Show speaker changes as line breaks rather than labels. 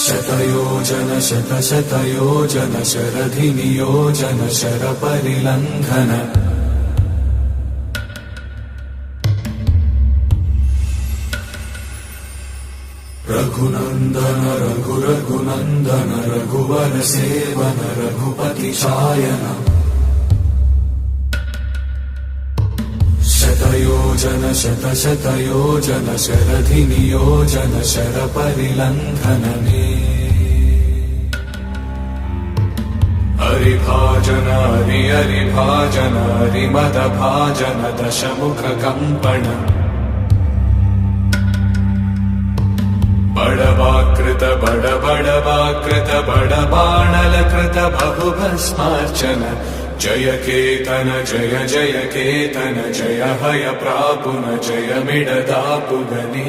शतयोजन शतशतयोजन शरधिनियोजन शरपरिलङ्घन रघुनन्दन रघुरघुनन्दन रघुवर सेवन रघुपति चायन शतयोजन शतशतयोजन शरधिनियोजन शरपरिलङ्घन हरिभाजन हरिभाजन हरिमदभाजन दशमुखकम्पण बड़वाकृत बड़वाकृत बड़बाणलकृत बहुभस्मार्चन जय केतन जय केतन जय हय प्रापुन जय मिडदापुगनी।